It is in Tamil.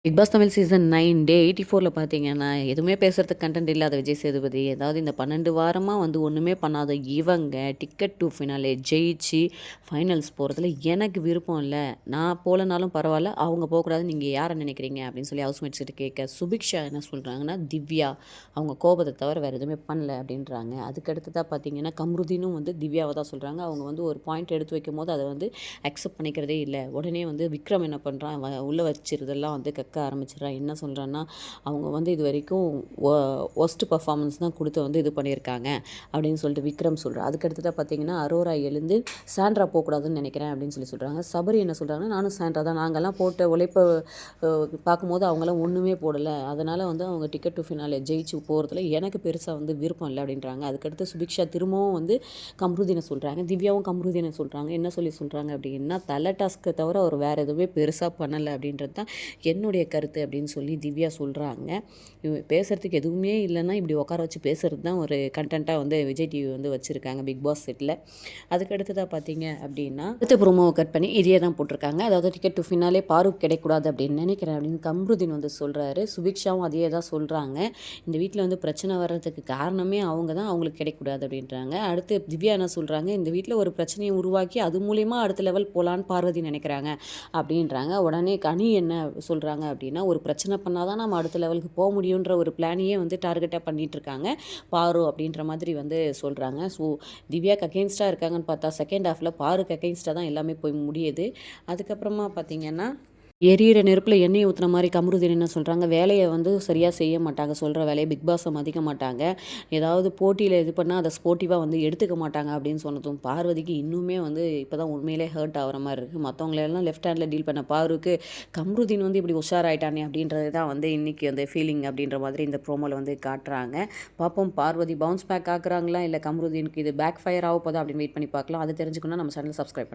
பிக் பாஸ் தமிழ் சீசன் 9 டே 84ல பார்த்தீங்கன்னா, எதுவுமே பேசுறதுக்கு கன்டென்ட் இல்லாத விஜய் சேதுபதி, அதாவது இந்த 12 வாரமா வந்து ஒண்ணுமே பண்ணாத இவங்க, டிக்கெட் டூ ஃபினாலே ஜெயிச்சு ஃபைனல்ஸ் போறதுல எனக்கு விருப்பம் இல்ல. நான் போலனாலும் பரவால்ல. அவங்க போகக்கூடாதுன்னு நீங்க யார நினைக்கிறீங்க? அப்படின்னு சொல்லி ஹவுஸ்மேட்ஸ் கிட்ட கேட்க, சுபிக்ஷா என்ன சொல்றாங்கன்னா, திவ்யா அவங்க கோபத்த தவிர வேற எதுவுமே பண்ணல அப்படின்றாங்க. அதுக்கு அடுத்ததா பார்த்தீங்கன்னா, கம்ருதீனும் வந்து திவ்யாவ தான் சொல்றாங்க. அவங்க வந்து ஒரு பாயிண்ட் எடுத்து வைக்கும்போது அத வந்து அக்செப்ட் பண்ணிக்கிறதே இல்ல. உடனே வந்து விக்ரம் என்ன பண்றான், உள்ள வச்சிருதெல்லாம் வந்து கக்க ஆரம்பிச்சிடுறான். என்ன சொல்கிறான்னா, அவங்க வந்து இது வரைக்கும் ஒஸ்ட் பர்ஃபார்மன்ஸ் தான் கொடுத்து வந்து இது பண்ணியிருக்காங்க அப்படின்னு சொல்லிட்டு விக்ரம் சொல்கிறார். அதுக்கடுத்ததாக பார்த்தீங்கன்னா, அரோரா எழுந்து சாண்ட்ரா போகக்கூடாதுன்னு நினைக்கிறேன் அப்படின்னு சொல்லி சொல்கிறாங்க. சபரி என்ன சொல்கிறாங்கன்னா, நானும் சாண்ட்ரா தான், நாங்கள்லாம் போட்ட உழைப்பை பார்க்கும்போது அவங்களாம் ஒன்றுமே போடலை, அதனால் வந்து அவங்க டிக்கெட் டு ஃபினாலே ஜெயிச்சு போகிறதுல எனக்கு பெருசாக வந்து விருப்பம் இல்லை அப்படின்றாங்க. அதுக்கடுத்து சுபிக்ஷா திரும்பவும் வந்து கம்ருதீனை சொல்கிறாங்க. திவ்யாவும் கம்ருதீனை சொல்கிறாங்க. என்ன சொல்லி சொல்கிறாங்க அப்படின்னா, தலை டாஸ்க்கை தவிர அவர் வேறு எதுவுமே பெருசாக பண்ணலை அப்படின்றது தான் என்னுடைய கருத்து அப்படின்னு சொல்லி திவ்யா சொல்கிறாங்க. பேசுகிறதுக்கு எதுவுமே இல்லைன்னா இப்படி உட்கார வச்சு பேசுகிறது தான் ஒரு கண்டென்ட்டாக வந்து விஜய் டிவி வந்து வச்சுருக்காங்க பிக் பாஸ் செட்டில். அதுக்கு அடுத்ததாக பார்த்தீங்க அப்படின்னா, அடுத்த ப்ரோமோவை கட் பண்ணி இதே தான் போட்டிருக்காங்க. அதாவது டிக்கெட் டு ஃபினாலே பாருக்கு கிடைக்கூடாது அப்படின்னு நினைக்கிறேன் அப்படின்னு கம்ருதீன் வந்து சொல்கிறாரு. சுபிக்ஷாவும் அதே தான் சொல்கிறாங்க. இந்த வீட்டில் வந்து பிரச்சனை வர்றதுக்கு காரணமே அவங்க தான், அவங்களுக்கு கிடைக்கூடாது அப்படின்றாங்க. அடுத்து திவ்யா என்ன சொல்கிறாங்க, இந்த வீட்டில் ஒரு பிரச்சனையை உருவாக்கி அது மூலிமா அடுத்த லெவல் போகலான்னு பார்வதி நினைக்கிறாங்க அப்படின்றாங்க. உடனே கனி என்ன சொல்கிறாங்க அப்படின்னா, ஒரு பிரச்சனை பண்ணால் தான் நம்ம அடுத்த லெவலுக்கு போக முடியுன்ற ஒரு பிளானையே வந்து டார்கெட்டாக பண்ணிகிட்ருக்காங்க பாரு அப்படின்ற மாதிரி வந்து சொல்கிறாங்க. ஸோ திவ்யாக்கு அகெயின்ஸ்டாக இருக்காங்கன்னு பார்த்தா செகண்ட் ஹாஃபில் பாருக்கு அகெயின்ஸ்டாக தான் எல்லாமே போய் முடியுது. அதுக்கப்புறமா பார்த்திங்கன்னா, எரியிற நெருப்பில் எண்ணெய் ஊற்றுன மாதிரி கமருதீன் என்ன சொல்கிறாங்க, வேலையை வந்து சரியாக செய்ய மாட்டாங்க, சொல்கிற வேலையை பிக் பாஸை மதிக்க மாட்டாங்க, ஏதாவது போட்டியில் இது பண்ணால் அதை ஸ்போர்ட்டிவாக வந்து எடுத்துக்க மாட்டாங்க அப்படின்னு சொன்னதும் பார்வதிக்கு இன்னுமே வந்து இப்போ தான் உண்மையிலே ஹர்ட் ஆகிற மாதிரி இருக்குது. மற்றவங்களெல்லாம் லெஃப்ட் ஹேண்டில் டீல் பண்ண பாருக்கு கம்ருதீன் வந்து இப்படி உஷாராயிட்டானே அப்படின்றது தான் வந்து இன்றைக்கி வந்து ஃபீலிங் அப்படின்ற மாதிரி இந்த ப்ரோமோவில் வந்து காட்டுறாங்க. பார்ப்போம் பார்வதி பவுன்ஸ் பேக் ஆக்குறாங்களா இல்லை கம்ருதீனுக்கு இது பேக் ஃபயர் ஆக போதா அப்படின்னு வெயிட் பண்ணி பார்க்கலாம். அது தெரிஞ்சுக்கணும்னா நம்ம சேனலை சப்ஸ்கிரைப் பண்ணுங்கள்.